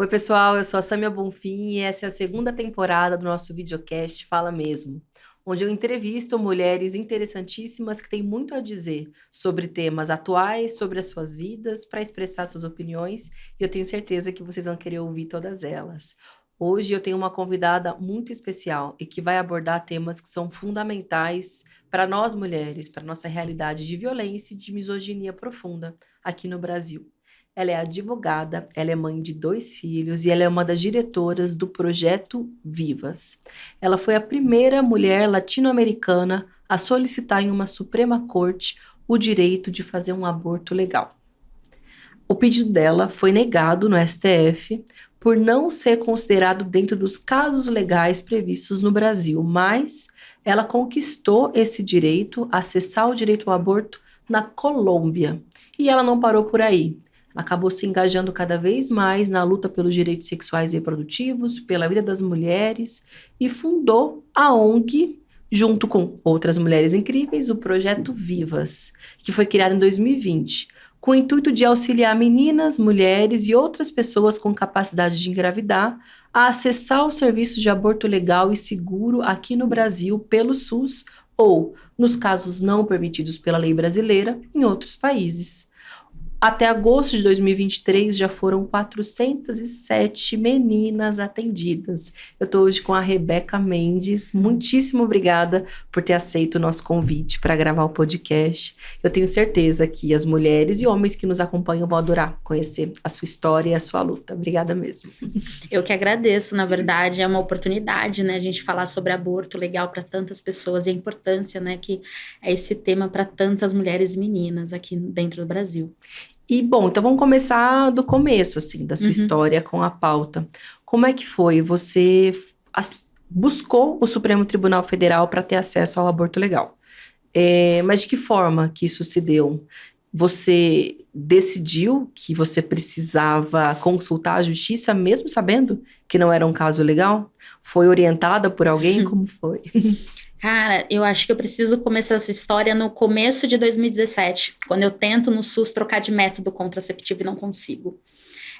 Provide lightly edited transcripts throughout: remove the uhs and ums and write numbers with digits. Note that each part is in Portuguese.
Oi, pessoal, eu sou a Sâmia Bonfim e essa é a segunda temporada do nosso videocast Fala Mesmo, onde eu entrevisto mulheres interessantíssimas que têm muito a dizer sobre temas atuais, sobre as suas vidas, para expressar suas opiniões, e eu tenho certeza que vocês vão querer ouvir todas elas. Hoje eu tenho uma convidada muito especial e que vai abordar temas que são fundamentais para nós mulheres, para nossa realidade de violência e de misoginia profunda aqui no Brasil. Ela é advogada, ela é mãe de 2 filhos e ela é uma das diretoras do projeto Vivas. Ela foi a primeira mulher latino-americana a solicitar em uma Suprema Corte o direito de fazer um aborto legal. O pedido dela foi negado no STF por não ser considerado dentro dos casos legais previstos no Brasil, mas ela conquistou esse direito, acessar o direito ao aborto na Colômbia. E ela não parou por aí. Acabou se engajando cada vez mais na luta pelos direitos sexuais e reprodutivos, pela vida das mulheres e fundou a ONG, junto com outras mulheres incríveis, o Projeto Vivas, que foi criado em 2020, com o intuito de auxiliar meninas, mulheres e outras pessoas com capacidade de engravidar a acessar o serviço de aborto legal e seguro aqui no Brasil pelo SUS ou, nos casos não permitidos pela lei brasileira, em outros países. Até agosto de 2023, já foram 407 meninas atendidas. Eu estou hoje com a Rebeca Mendes. Muitíssimo obrigada por ter aceito o nosso convite para gravar o podcast. Eu tenho certeza que as mulheres e homens que nos acompanham vão adorar conhecer a sua história e a sua luta. Obrigada mesmo. Eu que agradeço, na verdade, é uma oportunidade, né, a gente falar sobre aborto legal para tantas pessoas e a importância, né, que é esse tema para tantas mulheres e meninas aqui dentro do Brasil. E, bom, então vamos começar do começo, assim, da sua história com a pauta. Como é que foi? Você buscou o Supremo Tribunal Federal para ter acesso ao aborto legal. Mas de que forma que isso se deu? Você decidiu que você precisava consultar a justiça, mesmo sabendo que não era um caso legal? Foi orientada por alguém? Como foi? Cara, eu acho que eu preciso começar essa história no começo de 2017, quando eu tento no SUS trocar de método contraceptivo e não consigo.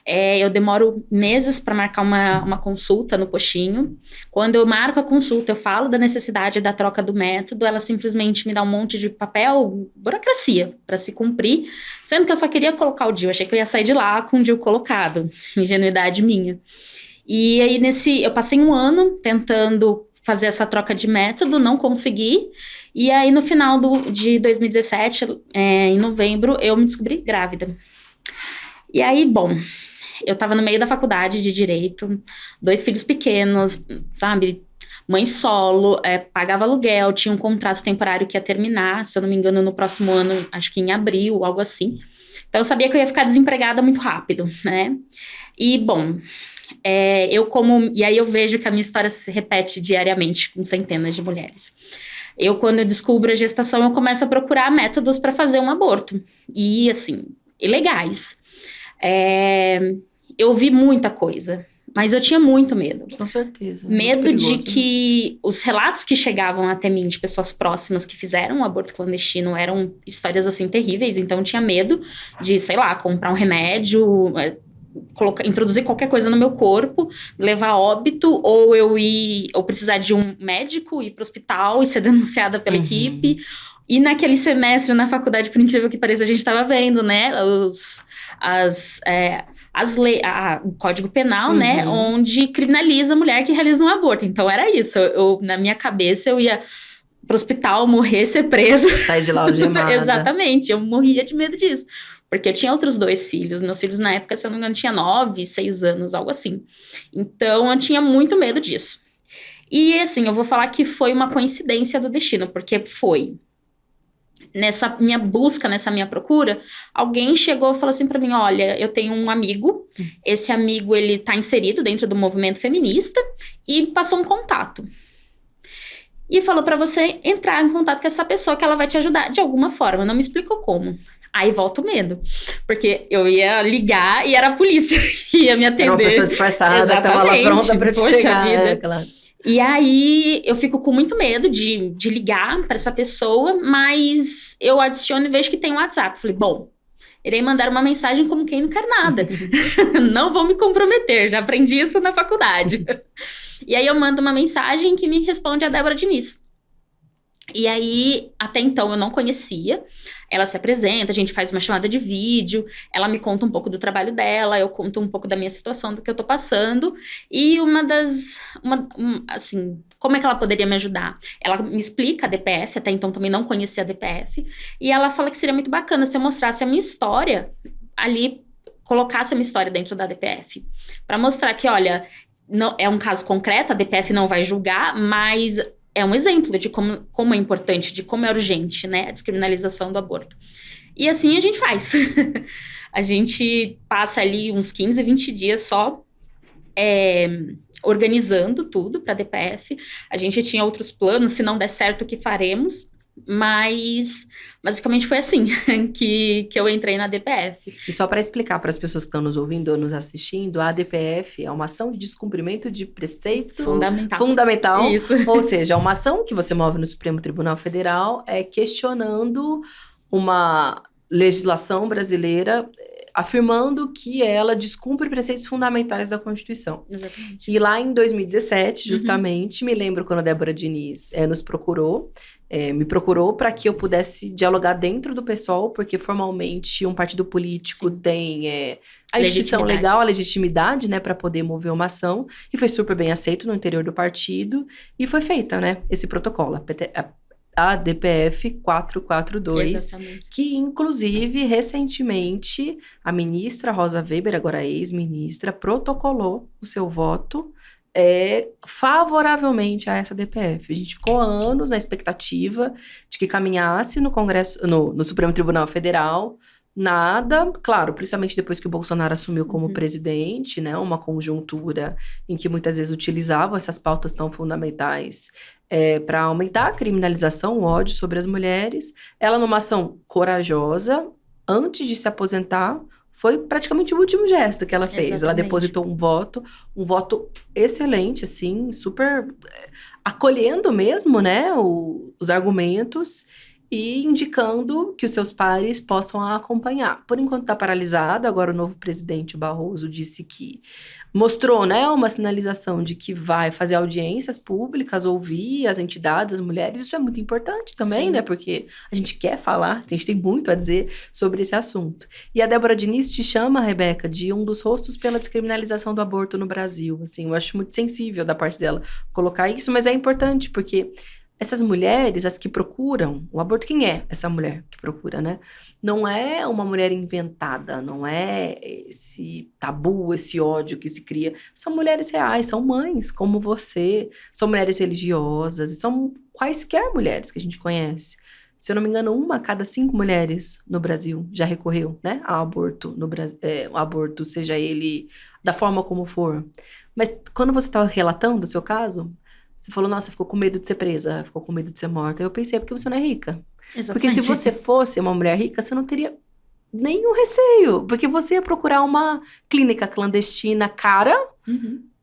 Eu demoro meses para marcar uma consulta no postinho. Quando eu marco a consulta, eu falo da necessidade da troca do método, ela simplesmente me dá um monte de papel, burocracia, para se cumprir, sendo que eu só queria colocar o DIU. Eu achei que eu ia sair de lá com o DIU colocado, ingenuidade minha. E aí, eu passei um ano tentando fazer essa troca de método, não consegui, e aí no final de 2017, em novembro, eu me descobri grávida. E aí, bom, eu tava no meio da faculdade de Direito, 2 filhos pequenos, sabe, mãe solo, pagava aluguel, tinha um contrato temporário que ia terminar, se eu não me engano, no próximo ano, acho que em abril, algo assim. Então eu sabia que eu ia ficar desempregada muito rápido, né? E, bom, e aí eu vejo que a minha história se repete diariamente com centenas de mulheres. Quando eu descubro a gestação, eu começo a procurar métodos para fazer um aborto. E, assim, ilegais. Eu vi muita coisa, mas eu tinha muito medo. Com certeza. Medo de que os relatos que chegavam até mim de pessoas próximas que fizeram um aborto clandestino eram histórias, assim, terríveis. Então, eu tinha medo de, sei lá, comprar um remédio, introduzir qualquer coisa no meu corpo, levar a óbito, ou precisar de um médico, ir para o hospital e ser denunciada pela equipe. E naquele semestre, na faculdade, por incrível que pareça, a gente estava vendo, né, o Código Penal, né, onde criminaliza a mulher que realiza um aborto. Então, era isso. Na minha cabeça, eu ia para o hospital, morrer, ser presa. Sai de lá algemada. Exatamente. Eu morria de medo disso. Porque eu tinha outros 2 filhos. Meus filhos, na época, se eu não me engano, tinha 9, 6 anos, algo assim. Então, eu tinha muito medo disso. E, assim, eu vou falar que foi uma coincidência do destino, porque foi. Nessa minha busca, nessa minha procura, alguém chegou e falou assim pra mim, olha, eu tenho um amigo, esse amigo, ele tá inserido dentro do movimento feminista e passou um contato. E falou pra você entrar em contato com essa pessoa que ela vai te ajudar de alguma forma, não me explicou como. Aí volta o medo, porque eu ia ligar e era a polícia que ia me atender. Era uma pessoa disfarçada, que tava lá pronta pra te pegar. Vida. Claro. E aí eu fico com muito medo de ligar para essa pessoa, mas eu adiciono e vejo que tem um WhatsApp. Falei, bom, irei mandar uma mensagem como quem não quer nada. Não vou me comprometer, já aprendi isso na faculdade. E aí eu mando uma mensagem que me responde a Débora Diniz. E aí, até então, eu não conhecia. Ela se apresenta, a gente faz uma chamada de vídeo, ela me conta um pouco do trabalho dela, eu conto um pouco da minha situação, do que eu tô passando. E assim, como é que ela poderia me ajudar? Ela me explica a DPF, até então também não conhecia a DPF, e ela fala que seria muito bacana se eu mostrasse a minha história ali, colocasse a minha história dentro da DPF, para mostrar que, olha, não, é um caso concreto, a DPF não vai julgar, mas é um exemplo de como é importante, de como é urgente, né, a descriminalização do aborto. E assim a gente faz. A gente passa ali uns 15, 20 dias só organizando tudo para a DPF. A gente tinha outros planos, se não der certo, o que faremos? Mas, basicamente, foi assim que eu entrei na DPF. E só para explicar para as pessoas que estão nos ouvindo ou nos assistindo, a ADPF é uma ação de descumprimento de preceito fundamental. Isso. Ou seja, é uma ação que você move no Supremo Tribunal Federal questionando uma legislação brasileira, afirmando que ela descumpre preceitos fundamentais da Constituição. Exatamente. E lá em 2017, justamente, me lembro quando a Débora Diniz nos procurou, me procurou para que eu pudesse dialogar dentro do PSOL, porque formalmente um partido político tem a instituição legal, a legitimidade, né, para poder mover uma ação, e foi super bem aceito no interior do partido, e foi feita, né, esse protocolo, a DPF 442, Exatamente. que inclusive recentemente a ministra Rosa Weber, agora ex-ministra, protocolou o seu voto favoravelmente a essa DPF. A gente ficou anos na expectativa de que caminhasse no Congresso, no Supremo Tribunal Federal. Nada, claro, principalmente depois que o Bolsonaro assumiu como presidente, né, uma conjuntura em que muitas vezes utilizavam essas pautas tão fundamentais para aumentar a criminalização, o ódio sobre as mulheres. Ela, numa ação corajosa, antes de se aposentar, foi praticamente o último gesto que ela fez. Exatamente. Ela depositou um voto excelente, assim, super acolhendo mesmo, né, os argumentos, e indicando que os seus pares possam a acompanhar. Por enquanto está paralisado, agora o novo presidente, o Barroso, disse que mostrou, né, uma sinalização de que vai fazer audiências públicas, ouvir as entidades, as mulheres. Isso é muito importante também, Sim. né, porque a gente quer falar, a gente tem muito a dizer sobre esse assunto. E a Débora Diniz te chama, Rebeca, de um dos rostos pela descriminalização do aborto no Brasil. Assim, eu acho muito sensível da parte dela colocar isso, mas é importante porque essas mulheres, as que procuram o aborto, quem é essa mulher que procura, né? Não é uma mulher inventada, não é esse tabu, esse ódio que se cria. São mulheres reais, são mães como você, são mulheres religiosas, são quaisquer mulheres que a gente conhece. Se eu não me engano, 1 a cada 5 mulheres no Brasil já recorreu, né, ao aborto, o aborto, seja ele da forma como for. Mas quando você estava relatando o seu caso, você falou, nossa, ficou com medo de ser presa, ficou com medo de ser morta. Eu pensei, porque você não é rica. Exatamente. Porque se você fosse uma mulher rica, você não teria nenhum receio. Porque você ia procurar uma clínica clandestina cara,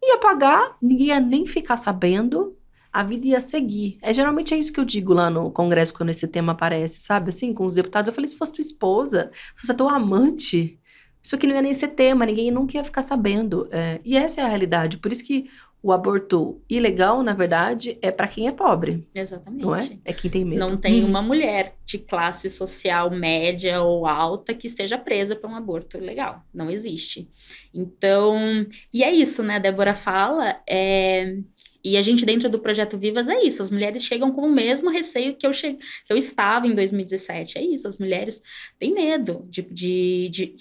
ia pagar, ninguém ia nem ficar sabendo, a vida ia seguir. Geralmente é isso que eu digo lá no Congresso, quando esse tema aparece, sabe? Assim, com os deputados, eu falei, se fosse tua esposa, se fosse tua amante, isso aqui não ia nem ser tema, ninguém nunca ia ficar sabendo. E essa é a realidade. Por isso que o aborto ilegal, na verdade, é para quem é pobre. Exatamente. Não é? É quem tem medo. Não tem uma mulher de classe social média ou alta que esteja presa por um aborto ilegal. Não existe. Então, e é isso, né? A Débora fala, e a gente dentro do Projeto Vivas é isso. As mulheres chegam com o mesmo receio que eu estava em 2017. É isso, as mulheres têm medo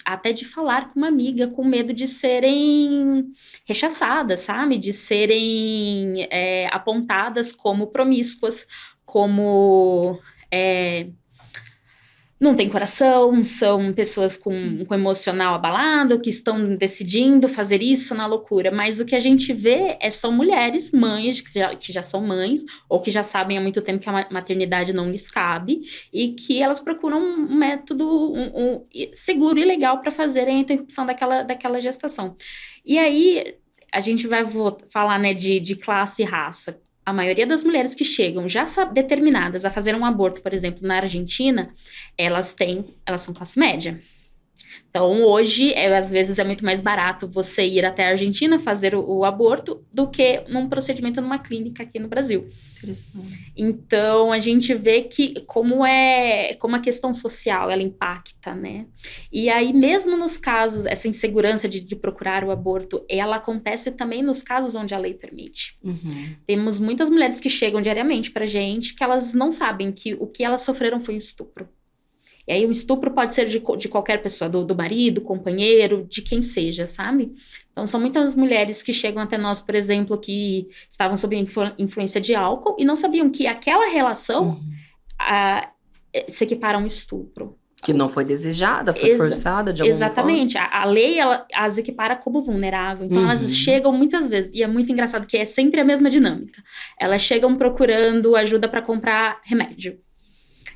até de falar com uma amiga, com medo de serem rechaçadas, sabe? De serem apontadas como promíscuas, como não tem coração, são pessoas com emocional abalado, que estão decidindo fazer isso na loucura. Mas o que a gente vê são mulheres, mães, que já são mães, ou que já sabem há muito tempo que a maternidade não lhes cabe, e que elas procuram um método seguro e legal para fazerem a interrupção daquela gestação. E aí, a gente vai falar, né, de classe e raça. A maioria das mulheres que chegam já determinadas a fazer um aborto, por exemplo, na Argentina, elas são classe média. Então, hoje, às vezes é muito mais barato você ir até a Argentina fazer o aborto do que num procedimento numa clínica aqui no Brasil. Então, a gente vê que como a questão social, ela impacta, né? E aí, mesmo nos casos, essa insegurança de procurar o aborto, ela acontece também nos casos onde a lei permite. Temos muitas mulheres que chegam diariamente pra gente que elas não sabem que o que elas sofreram foi um estupro. E aí o estupro pode ser de qualquer pessoa, do marido, companheiro, de quem seja, sabe? Então são muitas mulheres que chegam até nós, por exemplo, que estavam sob influência de álcool e não sabiam que aquela relação se equipara a um estupro. Que não foi desejada, foi forçada de alguma forma. Exatamente. A lei, ela as equipara como vulnerável. Então, elas chegam muitas vezes, e é muito engraçado que é sempre a mesma dinâmica. Elas chegam procurando ajuda para comprar remédio.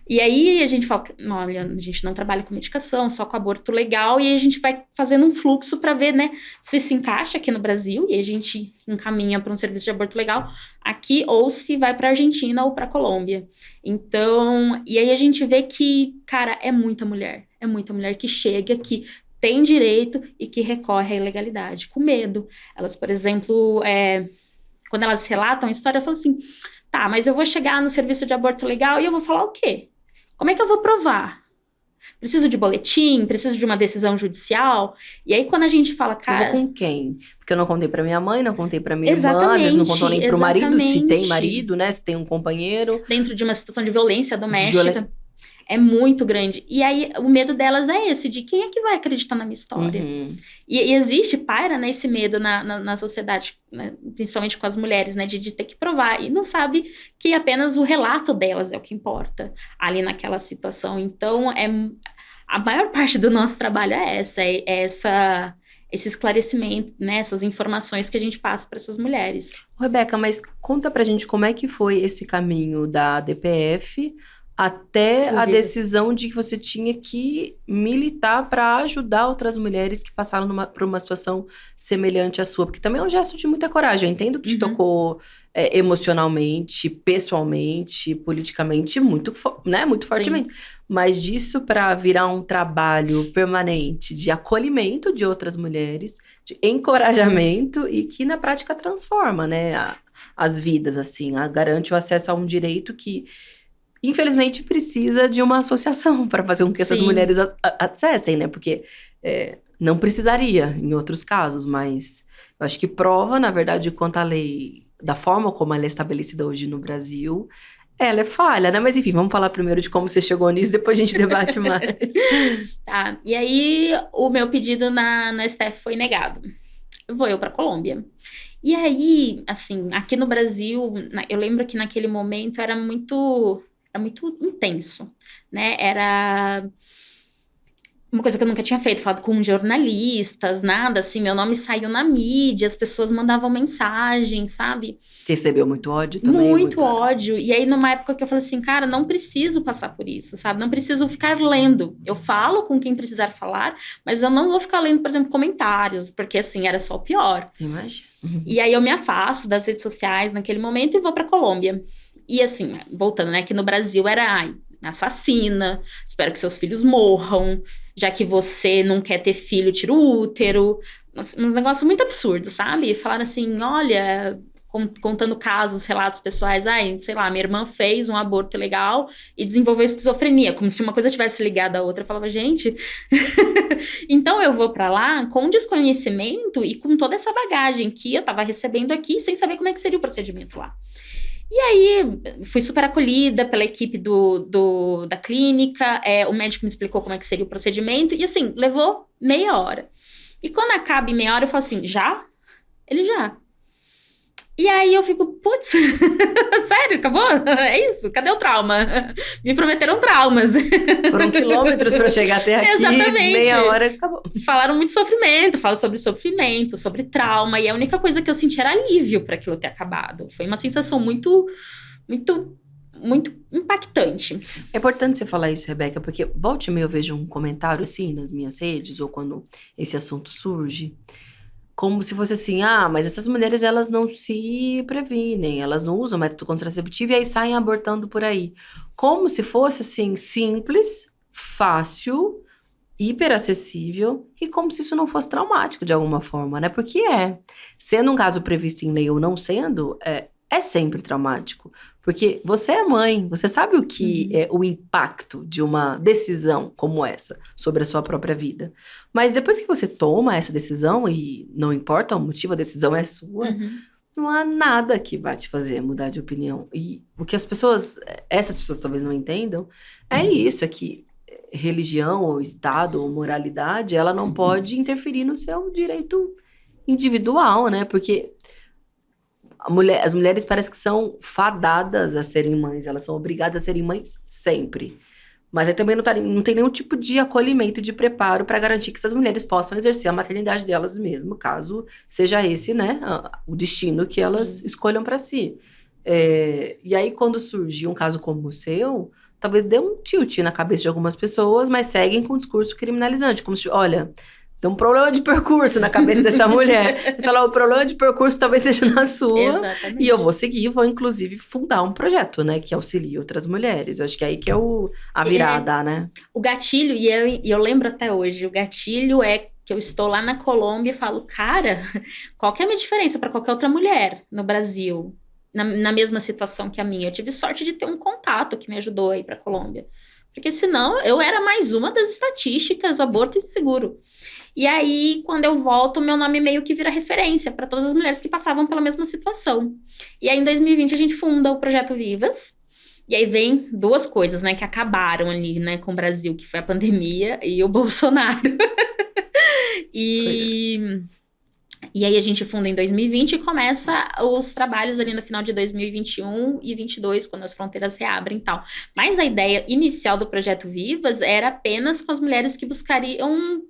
E aí a gente fala, olha, a gente não trabalha com medicação, só com aborto legal, e aí a gente vai fazendo um fluxo para ver, né, se encaixa aqui no Brasil, e a gente encaminha para um serviço de aborto legal aqui, ou se vai para Argentina ou para Colômbia. Então, e aí a gente vê que, cara, é muita mulher que chega, que tem direito e que recorre à ilegalidade, com medo. Elas, por exemplo, quando elas relatam a história, falam assim, tá, mas eu vou chegar no serviço de aborto legal e eu vou falar o quê? Como é que eu vou provar? Preciso de boletim? Preciso de uma decisão judicial? E aí, quando a gente fala, cara... Eu vou com quem? Porque eu não contei pra minha mãe, não contei pra minha irmã, às vezes não contou nem pro marido, se tem marido, né? Se tem um companheiro. Dentro de uma situação de violência doméstica. É muito grande. E aí, o medo delas é esse, de quem é que vai acreditar na minha história? E existe, paira, né, esse medo na sociedade, né, principalmente com as mulheres, né, de ter que provar. E não sabe que apenas o relato delas é o que importa ali naquela situação. Então, a maior parte do nosso trabalho é esse esclarecimento, né, essas informações que a gente passa para essas mulheres. Rebeca, mas conta pra gente como é que foi esse caminho da DPF até a decisão de que você tinha que militar para ajudar outras mulheres que passaram por uma situação semelhante à sua. Porque também é um gesto de muita coragem. Eu entendo que te tocou emocionalmente, pessoalmente, politicamente, muito fortemente. Sim. Mas disso para virar um trabalho permanente de acolhimento de outras mulheres, de encorajamento e que na prática transforma, né, as vidas, assim. Garante o acesso a um direito que infelizmente, precisa de uma associação para fazer com que essas mulheres acessem, né? Porque não precisaria em outros casos, mas eu acho que prova, na verdade, quanto à lei, da forma como ela é estabelecida hoje no Brasil, ela é falha, né? Mas enfim, vamos falar primeiro de como você chegou nisso, depois a gente debate mais. Tá, e aí o meu pedido na STF foi negado. Vou eu para Colômbia. E aí, assim, aqui no Brasil, eu lembro que naquele momento era muito intenso, né? Era uma coisa que eu nunca tinha feito, falado com jornalistas, nada, assim, meu nome saiu na mídia, as pessoas mandavam mensagem, sabe? Recebeu muito ódio também? Muito ódio. E aí, numa época que eu falei assim, cara, não preciso passar por isso, sabe? Não preciso ficar lendo. Eu falo com quem precisar falar, mas eu não vou ficar lendo, por exemplo, comentários, porque, assim, era só o pior. Imagina. E aí, eu me afasto das redes sociais naquele momento e vou pra Colômbia. E assim, voltando, né, que no Brasil era assassina, espero que seus filhos morram, já que você não quer ter filho, tira o útero, uns negócios muito absurdos, sabe? Falaram assim, olha, contando casos, relatos pessoais, sei lá, minha irmã fez um aborto legal e desenvolveu esquizofrenia, como se uma coisa tivesse ligada à outra. Eu falava, gente, então eu vou pra lá com desconhecimento e com toda essa bagagem que eu tava recebendo aqui, sem saber como é que seria o procedimento lá. E aí, fui super acolhida pela equipe da clínica, o médico me explicou como é que seria o procedimento, e assim, levou meia hora. E quando acaba em meia hora, eu falo assim, já? Ele já. E aí eu fico, putz, sério, acabou? É isso? Cadê o trauma? Me prometeram traumas. Foram quilômetros para chegar até aqui. Exatamente. Meia hora, acabou. Falaram muito sofrimento, falam sobre sofrimento, sobre trauma, e a única coisa que eu senti era alívio para aquilo ter acabado. Foi uma sensação muito, muito, muito impactante. É importante você falar isso, Rebeca, porque volte e meia eu vejo um comentário assim nas minhas redes, ou quando esse assunto surge, como se fosse assim, mas essas mulheres, elas não se previnem, elas não usam método contraceptivo e aí saem abortando por aí. Como se fosse, assim, simples, fácil, hiperacessível e como se isso não fosse traumático de alguma forma, né? Porque sendo um caso previsto em lei ou não sendo, é sempre traumático. Porque você é mãe, você sabe o que é o impacto de uma decisão como essa sobre a sua própria vida. Mas depois que você toma essa decisão, e não importa o motivo, a decisão é sua, não há nada que vá te fazer mudar de opinião. E o que essas pessoas talvez não entendam, é isso, é que religião, ou Estado, ou moralidade, ela não pode interferir no seu direito individual, né? Porque as mulheres parecem que são fadadas a serem mães, elas são obrigadas a serem mães sempre. Mas aí também não tem nenhum tipo de acolhimento, de preparo para garantir que essas mulheres possam exercer a maternidade delas mesmo, caso seja esse, né, o destino que elas escolham para si. E aí, quando surgir um caso como o seu, talvez dê um tilt na cabeça de algumas pessoas, mas seguem com um discurso criminalizante, como se, olha, tem um problema de percurso na cabeça dessa mulher. Falar, o problema de percurso talvez seja na sua. Exatamente. E eu vou seguir, vou inclusive fundar um projeto, né, que auxilie outras mulheres. Eu acho que é aí que é a virada, né? O gatilho, e eu lembro até hoje, o gatilho é que eu estou lá na Colômbia e falo, cara, qual que é a minha diferença para qualquer outra mulher no Brasil, na mesma situação que a minha? Eu tive sorte de ter um contato que me ajudou a ir para a Colômbia. Porque senão eu era mais uma das estatísticas do aborto inseguro. E aí, quando eu volto, meu nome meio que vira referência para todas as mulheres que passavam pela mesma situação. E aí, em 2020, a gente funda o Projeto Vivas. E aí vem duas coisas, né, que acabaram ali, né, com o Brasil, que foi a pandemia e o Bolsonaro. E aí a gente funda em 2020 e começa os trabalhos ali no final de 2021 e 2022, quando as fronteiras reabrem e tal. Mas a ideia inicial do Projeto Vivas era apenas com as mulheres que buscariam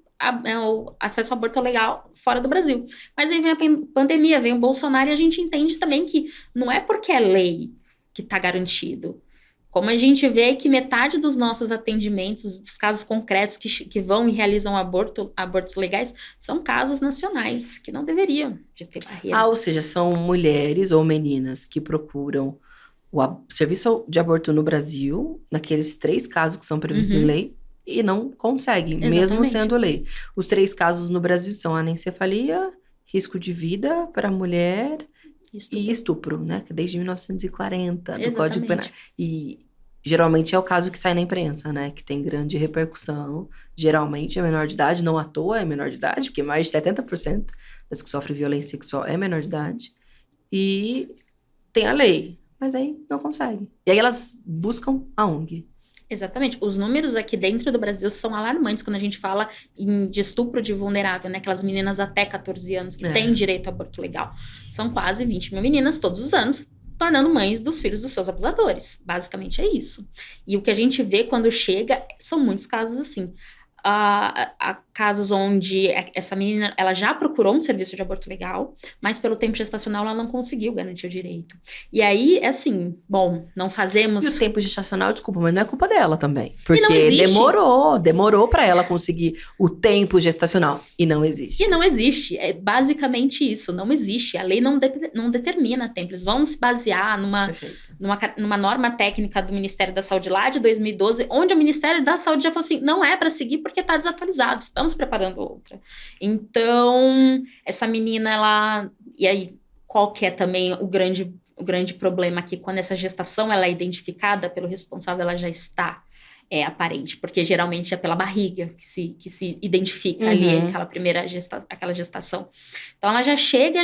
o acesso ao aborto legal fora do Brasil. Mas aí vem a pandemia, vem o Bolsonaro e a gente entende também que não é porque é lei que está garantido. Como a gente vê que metade dos nossos atendimentos, dos casos concretos que vão e realizam abortos legais, são casos nacionais, que não deveriam de ter barreira. Ou seja, são mulheres ou meninas que procuram o serviço de aborto no Brasil, naqueles 3 casos que são previstos em lei, e não conseguem, mesmo sendo lei. Os 3 casos no Brasil são anencefalia, risco de vida para a mulher e estupro, né? Que desde 1940 do Código Penal. E geralmente é o caso que sai na imprensa, né? Que tem grande repercussão. Geralmente é menor de idade, não à toa é menor de idade, porque mais de 70% das que sofrem violência sexual é menor de idade. E tem a lei, mas aí não consegue. E aí elas buscam a ONG. Exatamente. Os números aqui dentro do Brasil são alarmantes quando a gente fala de estupro de vulnerável, né? Aquelas meninas até 14 anos que têm direito a aborto legal. São quase 20 mil meninas todos os anos, tornando mães dos filhos dos seus abusadores. Basicamente é isso. E o que a gente vê quando chega são muitos casos assim. Há casos onde essa menina, ela já procurou um serviço de aborto legal, mas pelo tempo gestacional ela não conseguiu garantir o direito. E aí, assim, bom, não fazemos... E o tempo gestacional, desculpa, mas não é culpa dela também. Porque demorou para ela conseguir o tempo gestacional. E não existe. E não existe. É basicamente isso, não existe. A lei não determina tempo. Eles vão se basear numa norma técnica do Ministério da Saúde lá de 2012, onde o Ministério da Saúde já falou assim, não é para seguir porque está desatualizado, estamos preparando outra. Então, essa menina, ela... E aí, qual que é também o grande problema aqui? Quando essa gestação ela é identificada pelo responsável, ela já está aparente, porque geralmente é pela barriga que se identifica ali aquela gestação. Então, ela já chega,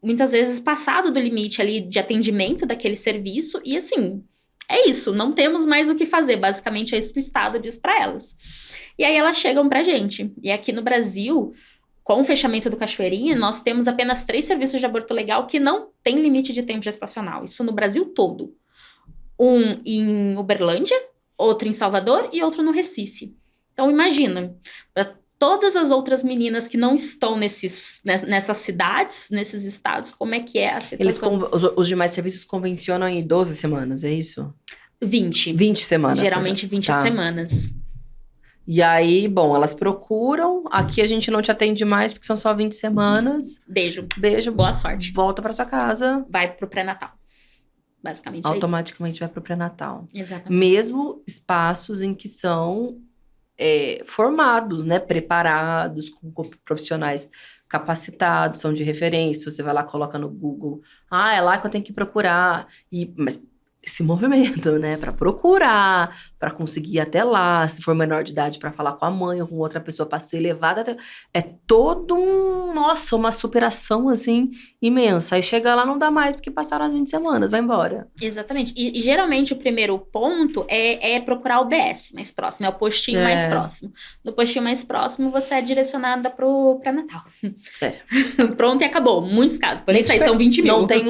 muitas vezes, passado do limite ali de atendimento daquele serviço, e assim... É isso, não temos mais o que fazer. Basicamente é isso que o Estado diz para elas. E aí elas chegam pra gente. E aqui no Brasil, com o fechamento do Cachoeirinha, nós temos apenas 3 serviços de aborto legal que não tem limite de tempo gestacional. Isso no Brasil todo. Um em Uberlândia, outro em Salvador e outro no Recife. Então imagina, para todas as outras meninas que não estão nessas cidades, nesses estados, como é que é a situação? Os demais serviços convencionam em 12 semanas, é isso? 20. 20 semanas. Geralmente 20 semanas. E aí, bom, elas procuram. Aqui a gente não te atende mais porque são só 20 semanas. Beijo. Boa sorte. Volta para sua casa. Vai pro pré-natal. Basicamente automaticamente vai pro pré-natal. Exatamente. Mesmo espaços em que são formados, né? Preparados, com profissionais capacitados, são de referência. Você vai lá, coloca no Google, é lá que eu tenho que procurar. Mas esse movimento, né? Para procurar, para conseguir ir até lá, se for menor de idade, para falar com a mãe ou com outra pessoa, para ser levada até... É todo nossa, uma superação, assim, imensa. Aí chega lá, não dá mais, porque passaram as 20 semanas, vai embora. Exatamente. E geralmente o primeiro ponto é procurar o BS mais próximo, é o postinho mais próximo. No postinho mais próximo, você é direcionada pro pré-natal. Pronto e acabou. Muitos casos. Por isso aí são 20 mil. Não tem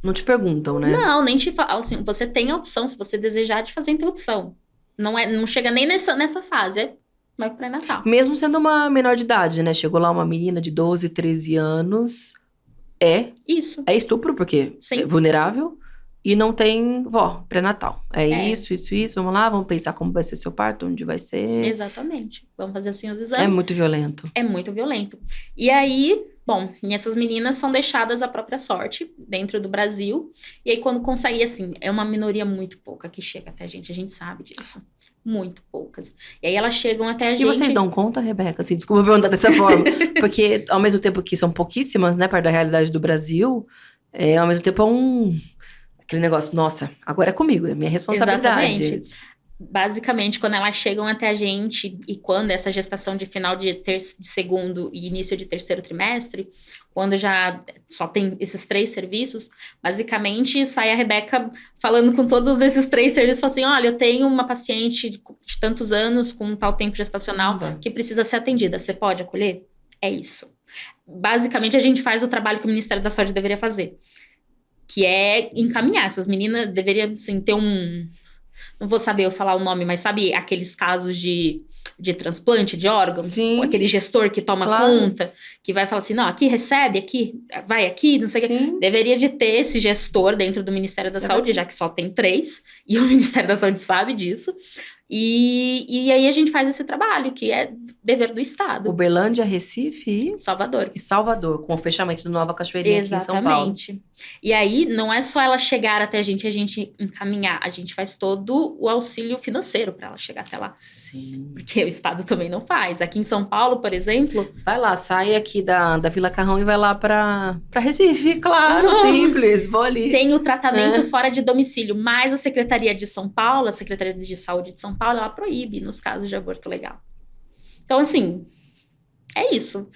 Não te perguntam, né? Não, nem te falam. Assim, você tem a opção, se você desejar, de fazer interrupção. Não chega nem nessa fase. Vai pro pré-natal. Mesmo sendo uma menor de idade, né? Chegou lá uma menina de 12, 13 anos. Isso. É estupro, porque é vulnerável. E não tem, pré-natal. Isso. Vamos lá, vamos pensar como vai ser seu parto, onde vai ser. Exatamente. Vamos fazer assim os exames. É muito violento. É muito violento. E aí, e essas meninas são deixadas à própria sorte dentro do Brasil. E aí, quando consegue, assim, é uma minoria muito pouca que chega até a gente sabe disso. Muito poucas. E aí, elas chegam até a gente... E vocês dão conta, Rebeca? Assim, desculpa perguntar dessa forma. Porque, ao mesmo tempo que são pouquíssimas, né, perto da realidade do Brasil, ao mesmo tempo aquele negócio, nossa, agora é comigo, é minha responsabilidade. Exatamente. Basicamente, quando elas chegam até a gente e quando essa gestação de final de segundo e início de terceiro trimestre, quando já só tem esses 3 serviços, basicamente sai a Rebeca falando com todos esses 3 serviços, fala assim, olha, eu tenho uma paciente de tantos anos com tal tempo gestacional que precisa ser atendida, você pode acolher? É isso. Basicamente, a gente faz o trabalho que o Ministério da Saúde deveria fazer, que é encaminhar. Essas meninas deveriam, assim, ter não vou saber eu falar o nome, mas sabe aqueles casos de transplante de órgãos? Sim. Aquele gestor que toma conta, que vai falar assim, não, aqui recebe, aqui, vai aqui, não sei o que. Deveria de ter esse gestor dentro do Ministério da Saúde, já que só tem 3, e o Ministério da Saúde sabe disso. E aí a gente faz esse trabalho, que é dever do Estado. Uberlândia, Recife e Salvador, com o fechamento do Nova Cachoeirinha aqui em São Paulo. Exatamente. E aí, não é só ela chegar até a gente encaminhar, a gente faz todo o auxílio financeiro para ela chegar até lá. Sim. Porque o Estado também não faz. Aqui em São Paulo, por exemplo... Vai lá, sai aqui da Vila Carrão e vai lá para Recife, claro, simples, vou ali. Tem o tratamento fora de domicílio, mas a Secretaria de São Paulo, a Secretaria de Saúde de São Paulo, ela proíbe nos casos de aborto legal. Então, assim, é isso.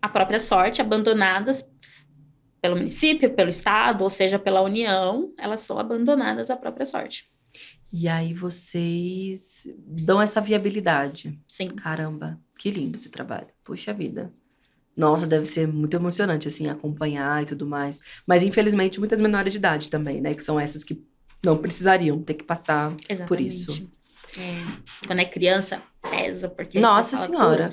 A própria sorte, abandonadas pelo município, pelo Estado, ou seja, pela União, elas são abandonadas à própria sorte. E aí vocês dão essa viabilidade. Sim. Caramba, que lindo esse trabalho. Puxa vida. Nossa, deve ser muito emocionante, assim, acompanhar e tudo mais. Mas, infelizmente, muitas menores de idade também, né? Que são essas que não precisariam ter que passar por isso. Quando é criança, pesa, porque... Nossa Senhora!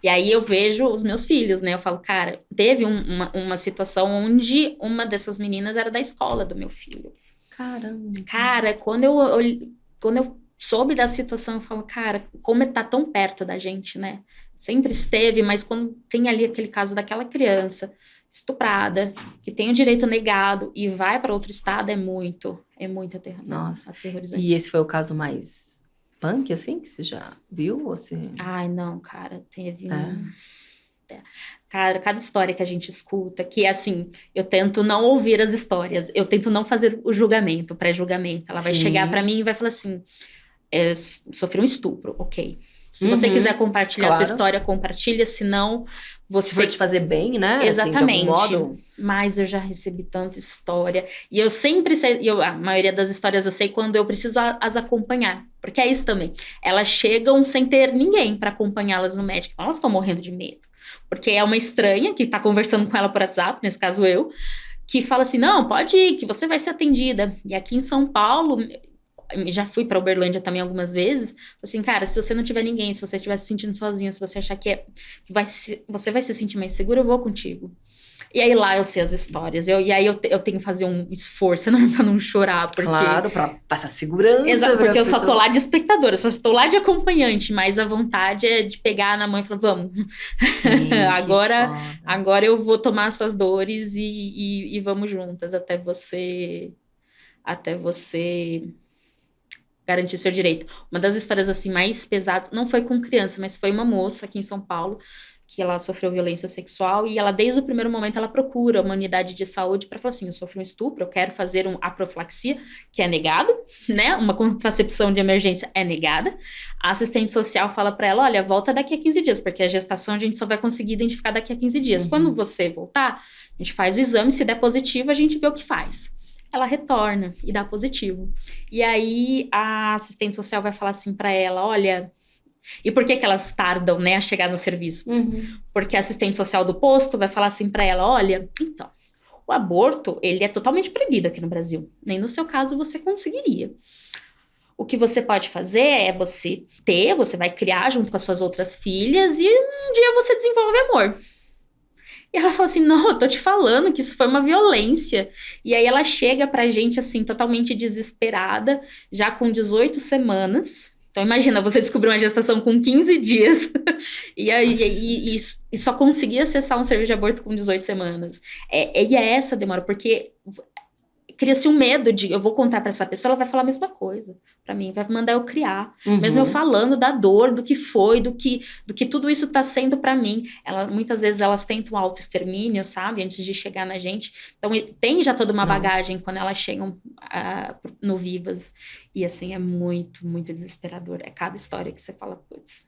E aí eu vejo os meus filhos, né? Eu falo, cara, teve uma situação onde uma dessas meninas era da escola do meu filho. Caramba! Cara, quando eu soube da situação, eu falo, cara, como tá tão perto da gente, né? Sempre esteve, mas quando tem ali aquele caso daquela criança estuprada, que tem o direito negado e vai para outro estado, é muito aterrorizante. E esse foi o caso mais punk, assim, que você já viu? Ou você... Ai, não, cara, teve Cara, cada história que a gente escuta, que assim, eu tento não ouvir as histórias, eu tento não fazer o julgamento, pré-julgamento. Ela vai chegar pra mim e vai falar assim, sofri um estupro, ok. Se você quiser compartilhar a sua história, compartilha, senão você... Se for te fazer bem, né? Exatamente. Assim, de algum modo. Mas eu já recebi tanta história. E eu sempre sei... a maioria das histórias eu sei quando eu preciso as acompanhar. Porque é isso também. Elas chegam sem ter ninguém para acompanhá-las no médico. Então, elas estão morrendo de medo. Porque é uma estranha que tá conversando com ela por WhatsApp, nesse caso eu, que fala assim, não, pode ir, que você vai ser atendida. E aqui em São Paulo... Já fui para Uberlândia também algumas vezes. Assim, cara, se você não tiver ninguém, se você estiver se sentindo sozinha, se você achar que você vai se sentir mais segura, eu vou contigo. E aí lá eu sei as histórias. E aí eu tenho que fazer um esforço enorme pra não chorar. Porque... Claro, pra passar segurança. Exato, porque eu só tô lá de espectadora, só estou lá de acompanhante, mas a vontade é de pegar na mão e falar, vamos. Sim, agora eu vou tomar suas dores e vamos juntas até você garantir seu direito. Uma das histórias, assim, mais pesadas, não foi com criança, mas foi uma moça aqui em São Paulo, que ela sofreu violência sexual, e ela, desde o primeiro momento, ela procura uma unidade de saúde para falar assim, eu sofri um estupro, eu quero fazer a profilaxia, que é negado, né, uma contracepção de emergência é negada, a assistente social fala para ela, olha, volta daqui a 15 dias, porque a gestação a gente só vai conseguir identificar daqui a 15 dias, quando você voltar, a gente faz o exame, se der positivo, a gente vê o que faz. Ela retorna e dá positivo, e aí a assistente social vai falar assim para ela, olha... E por que elas tardam, né, a chegar no serviço? Porque a assistente social do posto vai falar assim para ela, olha, então, o aborto, ele é totalmente proibido aqui no Brasil. Nem no seu caso você conseguiria. O que você pode fazer é você vai criar junto com as suas outras filhas e um dia você desenvolve amor. E ela fala assim, não, eu tô te falando que isso foi uma violência. E aí ela chega pra gente, assim, totalmente desesperada, já com 18 semanas... Então, imagina, você descobriu uma gestação com 15 dias e só conseguia acessar um serviço de aborto com 18 semanas. E é essa demora, porque cria-se um medo de, eu vou contar para essa pessoa, ela vai falar a mesma coisa para mim, vai mandar eu criar. Mesmo eu falando da dor, do que foi, do que tudo isso tá sendo para mim. Muitas vezes elas tentam autoextermínio, sabe? Antes de chegar na gente. Então, tem já toda uma bagagem quando elas chegam no Vivas. E, assim, é muito, muito desesperador. É cada história que você fala, putz.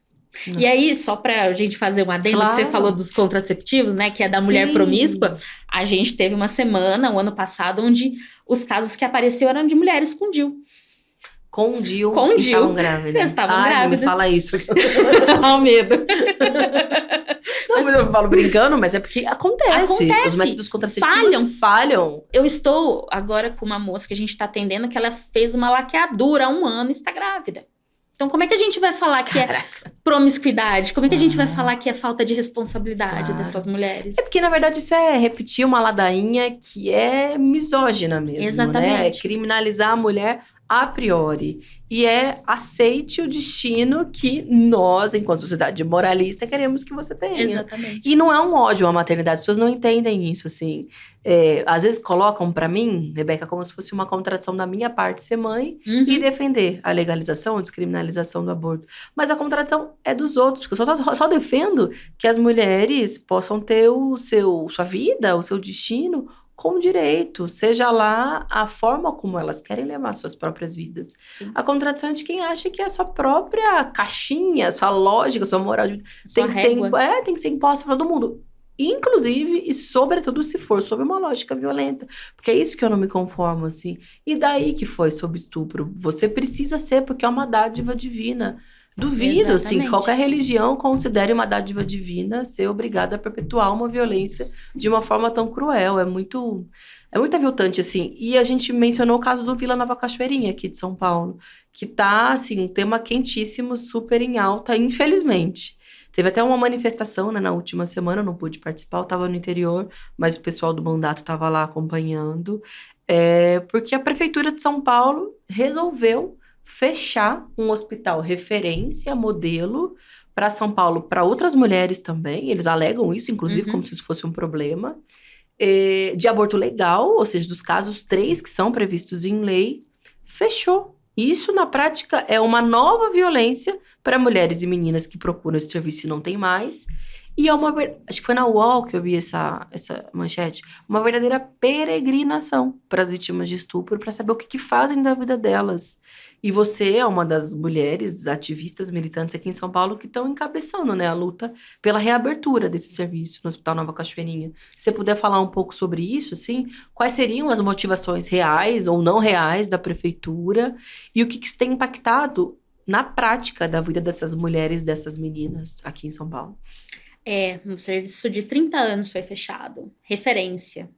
E aí, só pra gente fazer um adendo, que você falou dos contraceptivos, né, que é da mulher promíscua, a gente teve uma semana, o ano passado, onde os casos que apareceram eram de mulheres com DIU. Com DIU. Estavam grávidas. Estavam grávidas. Não me fala isso. Olha o medo. Não, mas eu falo brincando, mas é porque acontece. Os métodos contraceptivos falham. Eu estou agora com uma moça que a gente está atendendo, que ela fez uma laqueadura há 1 ano e está grávida. Então, como é que a gente vai falar que é promiscuidade? Como é que a gente vai falar que é falta de responsabilidade dessas mulheres? É porque, na verdade, isso é repetir uma ladainha que é misógina mesmo, Exatamente. né? É criminalizar a mulher a priori. E aceite o destino que nós, enquanto sociedade moralista, queremos que você tenha. Exatamente. E não é um ódio à maternidade, as pessoas não entendem isso, assim. Às vezes colocam pra mim, Rebeca, como se fosse uma contradição da minha parte ser mãe e defender a legalização ou descriminalização do aborto. Mas a contradição é dos outros, porque eu só defendo que as mulheres possam ter sua vida, o seu destino com direito, seja lá a forma como elas querem levar suas próprias vidas. Sim. A contradição é de quem acha que a sua própria caixinha, sua lógica, sua moral de vida tem que ser imposta para todo mundo. Inclusive e sobretudo se for sob uma lógica violenta. Porque é isso que eu não me conformo, assim. E daí que foi sob estupro? Você precisa ser, porque é uma dádiva divina. Duvido, assim, que qualquer religião considere uma dádiva divina ser obrigada a perpetuar uma violência de uma forma tão cruel. É muito aviltante, assim. E a gente mencionou o caso do Vila Nova Cachoeirinha, aqui de São Paulo, que tá, assim, um tema quentíssimo, super em alta, infelizmente. Teve até uma manifestação, né, na última semana, eu não pude participar, eu estava no interior, mas o pessoal do mandato estava lá acompanhando, porque a Prefeitura de São Paulo resolveu fechar um hospital referência, modelo, para São Paulo, para outras mulheres também, eles alegam isso, inclusive, como se isso fosse um problema, de aborto legal, ou seja, dos casos 3 que são previstos em lei, fechou. Isso, na prática, é uma nova violência para mulheres e meninas que procuram esse serviço e não tem mais. E acho que foi na UOL que eu vi essa manchete, uma verdadeira peregrinação para as vítimas de estupro, para saber o que fazem da vida delas. E você é uma das mulheres ativistas militantes aqui em São Paulo que estão encabeçando, né, a luta pela reabertura desse serviço no Hospital Nova Cachoeirinha. Se você puder falar um pouco sobre isso, assim, quais seriam as motivações reais ou não reais da prefeitura e o que isso tem impactado na prática da vida dessas mulheres, dessas meninas aqui em São Paulo? Um serviço de 30 anos foi fechado. Referência.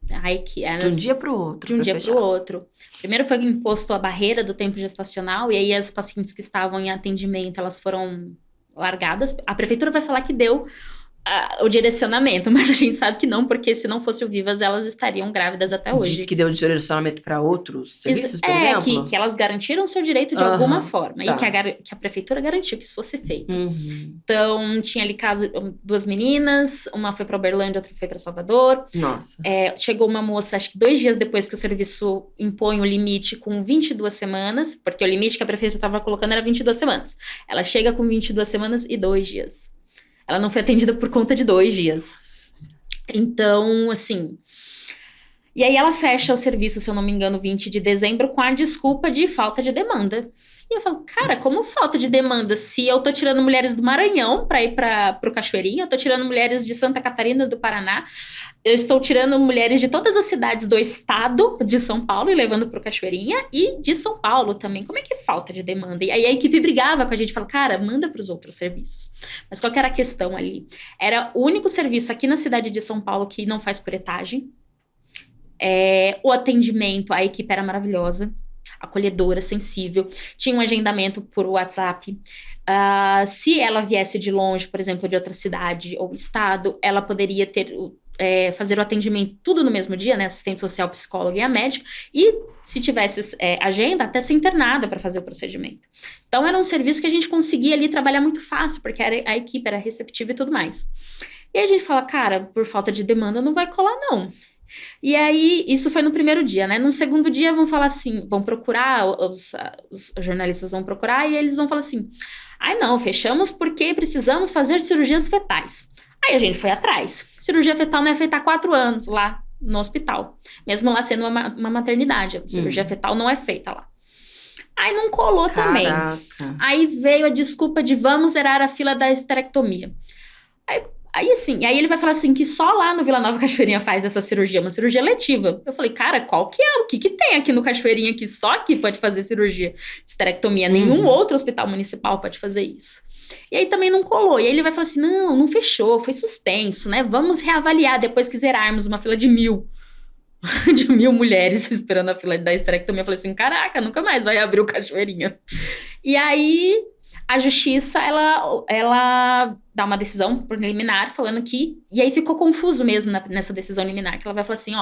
De um dia para o outro. De um dia para o outro. Primeiro foi imposto a barreira do tempo gestacional, e aí as pacientes que estavam em atendimento, elas foram largadas. A prefeitura vai falar que deu o direcionamento, mas a gente sabe que não, porque se não fosse o Vivas, elas estariam grávidas até hoje. Diz que deu direcionamento para outros serviços, por exemplo? Que elas garantiram o seu direito de alguma forma. E que a prefeitura garantiu que isso fosse feito. Então, tinha ali caso, 2 meninas, uma foi para Uberlândia, outra foi para Salvador. Nossa. Chegou uma moça, acho que 2 dias depois que o serviço impõe o limite com 22 semanas, porque o limite que a prefeitura estava colocando era 22 semanas. Ela chega com 22 semanas e 2 dias. Ela não foi atendida por conta de 2 dias. Então, assim... E aí ela fecha o serviço, se eu não me engano, 20 de dezembro, com a desculpa de falta de demanda. E eu falo, cara, como falta de demanda? Se eu tô tirando mulheres do Maranhão pra ir pro Cachoeirinha, eu tô tirando mulheres de Santa Catarina, do Paraná, eu estou tirando mulheres de todas as cidades do estado de São Paulo e levando pro Cachoeirinha, e de São Paulo também. Como é que é falta de demanda? E aí a equipe brigava com a gente, falava, cara, manda pros outros serviços. Mas qual que era a questão ali? Era o único serviço aqui na cidade de São Paulo que não faz curetagem. O atendimento, a equipe era maravilhosa, acolhedora, sensível, tinha um agendamento por WhatsApp. Se ela viesse de longe, por exemplo, de outra cidade ou estado, ela poderia fazer o atendimento tudo no mesmo dia, né? Assistente social, psicóloga e a médica, e se tivesse agenda, até ser internada para fazer o procedimento. Então, era um serviço que a gente conseguia ali trabalhar muito fácil, porque a equipe era receptiva e tudo mais. E aí a gente fala, cara, por falta de demanda não vai colar, não. E aí, isso foi no primeiro dia, né? No segundo dia, vão falar assim, vão procurar, os jornalistas vão procurar, e eles vão falar assim, ai não, fechamos porque precisamos fazer cirurgias fetais. Aí a gente foi atrás. Cirurgia fetal não é feita há 4 anos lá no hospital, mesmo lá sendo uma maternidade. Cirurgia fetal não é feita lá. Aí não colou também. Aí veio a desculpa de vamos zerar a fila da esterectomia. Aí ele vai falar assim, que só lá no Vila Nova Cachoeirinha faz essa cirurgia, uma cirurgia letiva. Eu falei, cara, qual que é? O que tem aqui no Cachoeirinha que só aqui pode fazer cirurgia de esterectomia? Nenhum outro hospital municipal pode fazer isso. E aí também não colou. E aí ele vai falar assim, não fechou, foi suspenso, né? Vamos reavaliar depois que zerarmos uma fila de 1.000. De 1.000 mulheres esperando a fila da esterectomia. Eu falei assim, caraca, nunca mais vai abrir o Cachoeirinha. E aí... A justiça, ela dá uma decisão preliminar falando que... E aí ficou confuso mesmo nessa decisão liminar, que ela vai falar assim,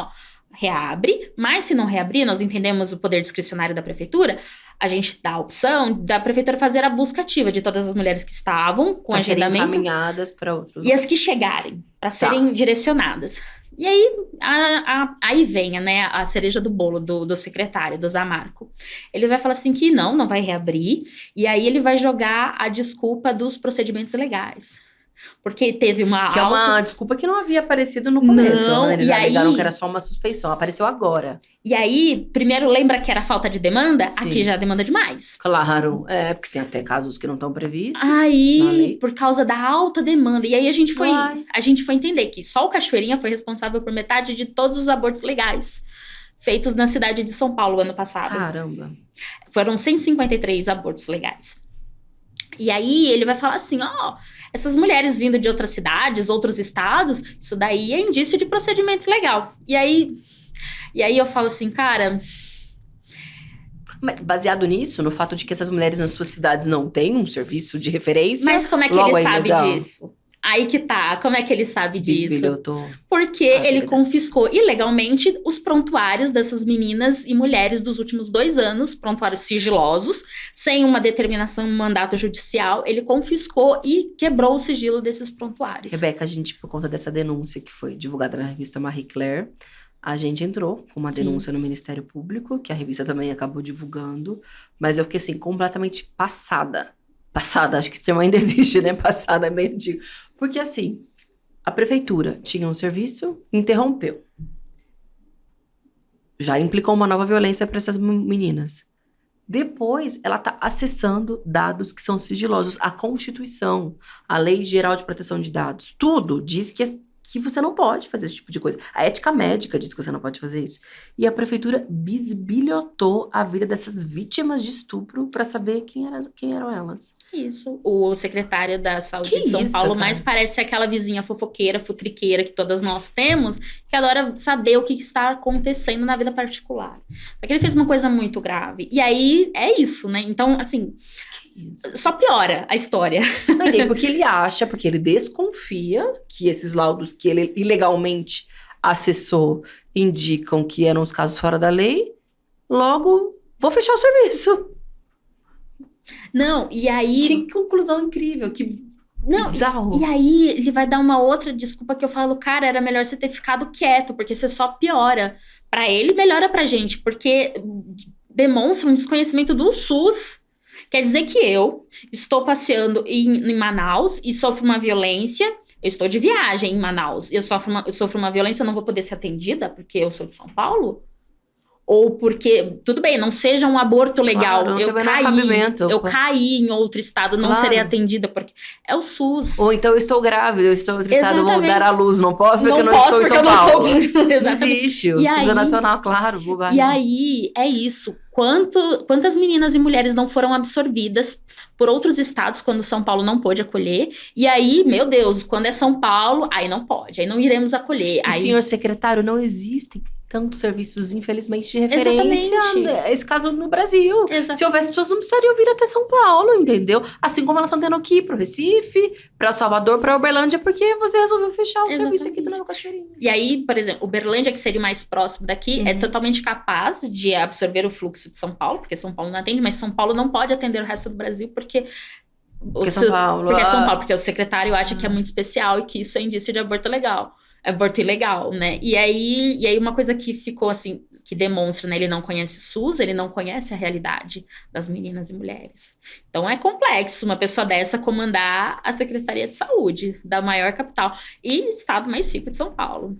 reabre, mas se não reabrir, nós entendemos o poder discricionário da prefeitura, a gente dá a opção da prefeitura fazer a busca ativa de todas as mulheres que estavam com agendamento. Serem encaminhadas para outros. E as que chegarem, para serem direcionadas. E aí, aí vem, né, a cereja do bolo do secretário, do Zamarco. Ele vai falar assim que não vai reabrir, e aí ele vai jogar a desculpa dos procedimentos legais. Porque teve uma... Que é uma desculpa que não havia aparecido no começo. Não, né? Eles alegaram que era só uma suspeição. Apareceu agora. E aí, primeiro, lembra que era falta de demanda? Sim. Aqui já é demanda demais. Claro. Porque tem até casos que não estão previstos. Aí, por causa da alta demanda. E aí a gente foi entender que só o Cachoeirinha foi responsável por metade de todos os abortos legais feitos na cidade de São Paulo ano passado. Caramba. Foram 153 abortos legais. E aí ele vai falar assim, essas mulheres vindo de outras cidades, outros estados, isso daí é indício de procedimento legal. E aí eu falo assim, cara... Mas baseado nisso, no fato de que essas mulheres nas suas cidades não têm um serviço de referência... Mas como é que ele sabe disso? Aí que tá, como é que ele sabe disso? Porque ele confiscou ilegalmente os prontuários dessas meninas e mulheres dos últimos 2 anos, prontuários sigilosos, sem uma determinação, um mandato judicial, ele confiscou e quebrou o sigilo desses prontuários. Rebeca, a gente, por conta dessa denúncia que foi divulgada na revista Marie Claire, a gente entrou com uma denúncia no Ministério Público, que a revista também acabou divulgando, mas eu fiquei assim, completamente passada, acho que esse termo ainda existe, né? Passada é meio antigo. Porque assim, a prefeitura tinha um serviço, interrompeu. Já implicou uma nova violência para essas meninas. Depois, ela está acessando dados que são sigilosos. A Constituição, a Lei Geral de Proteção de Dados, tudo diz que você não pode fazer esse tipo de coisa. A ética médica diz que você não pode fazer isso. E a prefeitura bisbilhotou a vida dessas vítimas de estupro para saber quem eram elas. Isso. O secretário da Saúde de São Paulo mais parece aquela vizinha fofoqueira, futriqueira que todas nós temos, que adora saber o que está acontecendo na vida particular. Só que ele fez uma coisa muito grave. E aí, é isso, né? Então, assim... Isso. Só piora a história. Não, e daí porque ele desconfia que esses laudos que ele ilegalmente acessou indicam que eram os casos fora da lei, logo, vou fechar o serviço. Não, e aí... Que conclusão incrível, que bizarro. E aí ele vai dar uma outra desculpa que eu falo, cara, era melhor você ter ficado quieto, porque você só piora. Pra ele, melhora pra gente, porque demonstra um desconhecimento do SUS. Quer dizer que eu estou passeando em Manaus e sofro uma violência. Eu estou de viagem em Manaus. Eu sofro uma violência, não vou poder ser atendida porque eu sou de São Paulo? Ou porque, tudo bem, não seja um aborto legal, Claro, eu caí em outro estado, não serei atendida, porque é o SUS. Ou então eu estou grávida, eu estou estressada, vou dar à luz, não posso não porque eu não posso estou em porque São eu Paulo. não sou... Exatamente. Existe, o SUS é nacional, claro, bobagem. E aí, é isso. Quantas meninas e mulheres não foram absorvidas por outros estados quando São Paulo não pôde acolher? E aí, meu Deus, quando é São Paulo, aí não pode, aí não iremos acolher. E, senhor secretário, não existem tantos serviços, infelizmente, de referência a esse caso no Brasil. Exatamente. Se houvesse pessoas, não precisariam vir até São Paulo, entendeu? Assim como elas estão tendo aqui para o Recife, para Salvador, para Uberlândia, porque você resolveu fechar o serviço aqui do Nova Cachoeirinha. E aí, por exemplo, Uberlândia, que seria o mais próximo daqui, é totalmente capaz de absorver o fluxo de São Paulo, porque São Paulo não atende, mas São Paulo não pode atender o resto do Brasil, porque São Paulo, porque o secretário acha que é muito especial e que isso é indício de aborto legal. Aborto ilegal, né? E aí uma coisa que ficou assim, que demonstra, né? Ele não conhece o SUS, ele não conhece a realidade das meninas e mulheres. Então é complexo uma pessoa dessa comandar a Secretaria de Saúde da maior capital e estado mais rico de São Paulo.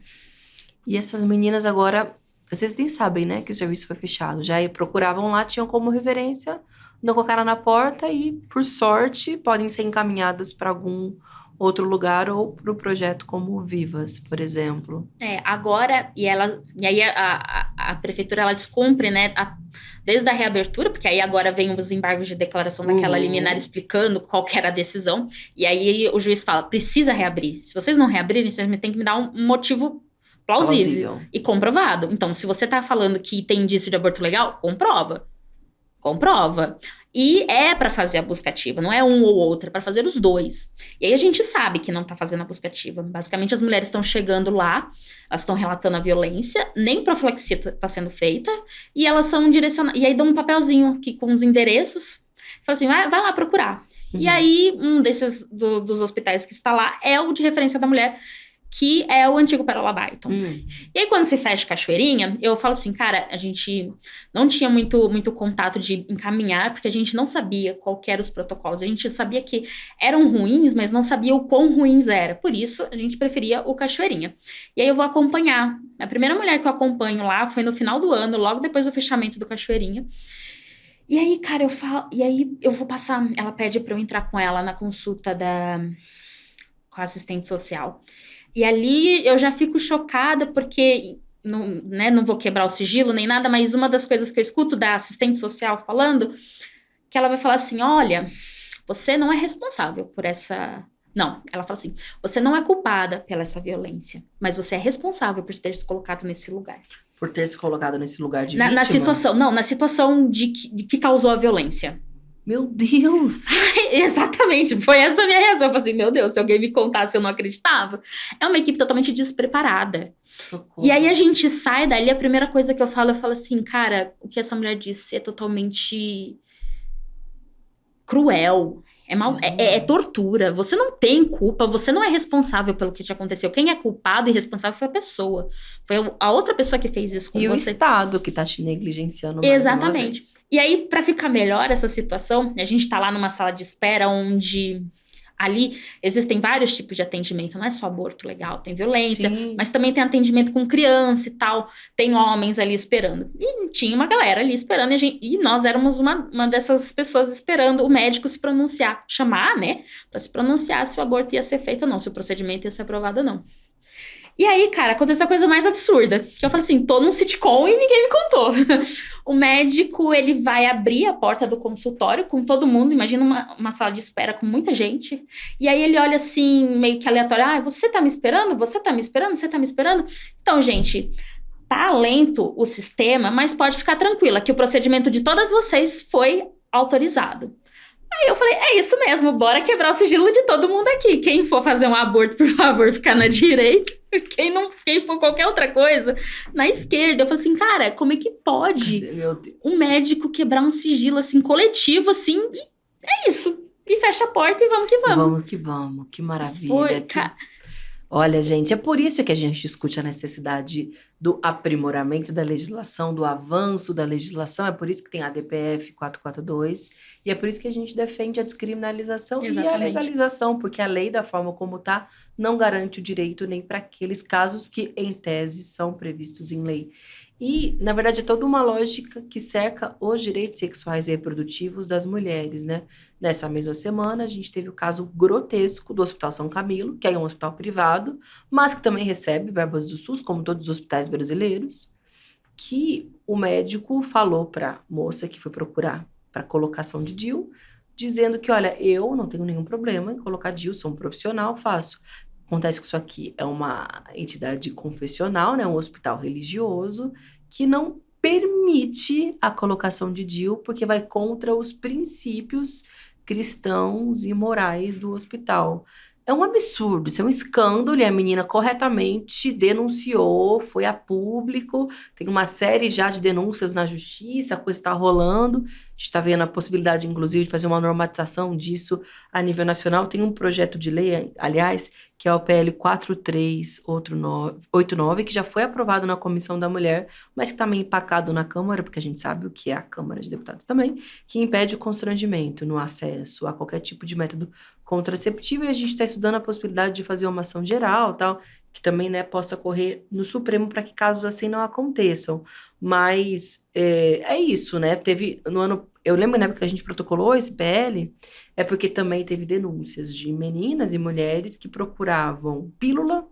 E essas meninas agora, vocês nem sabem, né? Que o serviço foi fechado. Já procuravam lá, tinham como referência, não colocaram na porta e, por sorte, podem ser encaminhadas para algum outro lugar ou para o projeto como Vivas, por exemplo. Agora, e aí a prefeitura, ela descumpre, né, desde a reabertura, porque aí agora vem os embargos de declaração daquela liminar explicando qual que era a decisão, e aí o juiz fala, precisa reabrir. Se vocês não reabrirem, vocês têm que me dar um motivo plausível e comprovado. Então, se você tá falando que tem indício de aborto legal, comprova. E é para fazer a busca ativa, não é um ou outro, é para fazer os dois. E aí a gente sabe que não tá fazendo a busca ativa. Basicamente, as mulheres estão chegando lá, elas estão relatando a violência, nem profilaxia tá sendo feita, e elas são direcionadas. E aí dão um papelzinho aqui com os endereços, fala assim, vai lá procurar. E aí, um desses dos hospitais que está lá é o de referência da mulher, que é o antigo Pérola Byton. E aí, quando se fecha Cachoeirinha, eu falo assim, cara, a gente não tinha muito contato de encaminhar, porque a gente não sabia qual que eram os protocolos. A gente sabia que eram ruins, mas não sabia o quão ruins era. Por isso, a gente preferia o Cachoeirinha. E aí, eu vou acompanhar. A primeira mulher que eu acompanho lá foi no final do ano, logo depois do fechamento do Cachoeirinha. E aí, cara, eu vou passar... Ela pede pra eu entrar com ela na consulta com a assistente social. E ali eu já fico chocada porque, não vou quebrar o sigilo nem nada, mas uma das coisas que eu escuto da assistente social falando, que ela vai falar assim, olha, você não é responsável por essa... Não, ela fala assim, você não é culpada pela essa violência, mas você é responsável por ter se colocado nesse lugar. Por ter se colocado nesse lugar de vítima? Na situação de que causou a violência. Meu Deus! Exatamente, foi essa a minha reação. Eu falei assim, meu Deus, se alguém me contasse, eu não acreditava. É uma equipe totalmente despreparada. Socorro. E aí a gente sai dali, a primeira coisa que eu falo assim, cara, o que essa mulher disse é totalmente cruel. É tortura. Você não tem culpa, você não é responsável pelo que te aconteceu. Quem é culpado e responsável foi a pessoa. Foi a outra pessoa que fez isso com você. E o Estado que tá te negligenciando mais Exatamente. Uma vez. E aí, pra ficar melhor essa situação, a gente tá lá numa sala de espera onde... Ali existem vários tipos de atendimento, não é só aborto legal, tem violência, mas também tem atendimento com criança e tal, tem homens ali esperando. E tinha uma galera ali esperando, e nós éramos uma dessas pessoas esperando o médico se pronunciar, chamar, né, pra se pronunciar se o aborto ia ser feito ou não, se o procedimento ia ser aprovado ou não. E aí, cara, aconteceu a coisa mais absurda. Que eu falei assim, tô num sitcom e ninguém me contou. O médico, ele vai abrir a porta do consultório com todo mundo. Imagina uma sala de espera com muita gente. E aí ele olha assim, meio que aleatório. Você tá me esperando? Você tá me esperando? Você tá me esperando? Então, gente, tá lento o sistema, mas pode ficar tranquila que o procedimento de todas vocês foi autorizado. Aí eu falei, é isso mesmo, bora quebrar o sigilo de todo mundo aqui. Quem for fazer um aborto, por favor, ficar na direita. Quem for qualquer outra coisa, na esquerda. Eu falei assim, cara, como é que pode Meu Deus. um médico quebrar um sigilo, assim, coletivo, assim, e é isso. E fecha a porta e vamos que vamos. Vamos que vamos, que maravilha. Foi, que... Olha, gente, é por isso que a gente discute a necessidade do aprimoramento da legislação, do avanço da legislação, é por isso que tem a DPF 442, e é por isso que a gente defende a descriminalização e a legalização, porque a lei, da forma como está, não garante o direito nem para aqueles casos que, em tese, são previstos em lei. E, na verdade, é toda uma lógica que cerca os direitos sexuais e reprodutivos das mulheres, né? Nessa mesma semana, a gente teve o caso grotesco do Hospital São Camilo, que é um hospital privado, mas que também recebe verbas do SUS, como todos os hospitais brasileiros, que o médico falou para a moça que foi procurar para colocação de DIU, dizendo que, olha, eu não tenho nenhum problema em colocar DIU, sou um profissional, faço. Acontece que isso aqui é uma entidade confessional, né, um hospital religioso, que não permite a colocação de DIU, porque vai contra os princípios cristãos e morais do hospital. É um absurdo, isso é um escândalo, e a menina corretamente denunciou, foi a público, tem uma série já de denúncias na justiça, a coisa está rolando, a gente está vendo a possibilidade, inclusive, de fazer uma normatização disso a nível nacional. Tem um projeto de lei, aliás, que é o PL 4389, que já foi aprovado na Comissão da Mulher, mas que está meio empacado na Câmara, porque a gente sabe o que é a Câmara de Deputados também, que impede o constrangimento no acesso a qualquer tipo de método contraceptivo, e a gente está estudando a possibilidade de fazer uma ação geral, tal, que também, né, possa ocorrer no Supremo para que casos assim não aconteçam. Mas é isso, né? Teve no ano, eu lembro na época que a gente protocolou esse PL, é porque também teve denúncias de meninas e mulheres que procuravam pílula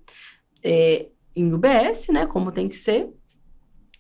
em UBS, né, como tem que ser,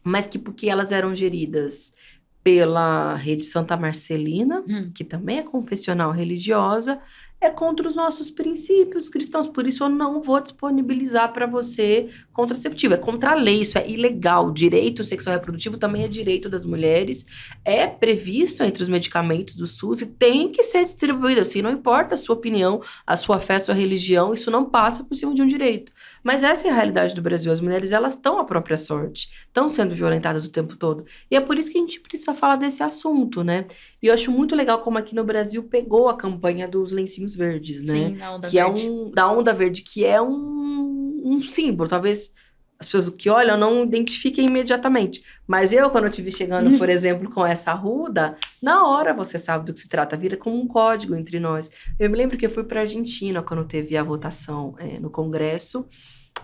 mas que porque elas eram geridas pela Rede Santa Marcelina, que também é confessional religiosa, é contra os nossos princípios cristãos, por isso eu não vou disponibilizar para você contraceptivo, é contra a lei, isso é ilegal. Direito sexual reprodutivo também é direito das mulheres, é previsto entre os medicamentos do SUS e tem que ser distribuído assim, não importa a sua opinião, a sua fé, a sua religião, isso não passa por cima de um direito. Mas essa é a realidade do Brasil, as mulheres, elas estão à própria sorte, estão sendo violentadas o tempo todo, e é por isso que a gente precisa falar desse assunto, né? E eu acho muito legal como aqui no Brasil pegou a campanha dos lencinhos verdes, né? Sim, da onda que verde. Da onda verde, que é um símbolo. Talvez as pessoas que olham não identifiquem imediatamente. Mas eu, quando eu estive chegando, por exemplo, com essa arruda, na hora você sabe do que se trata, vira como um código entre nós. Eu me lembro que eu fui para a Argentina quando teve a votação no Congresso,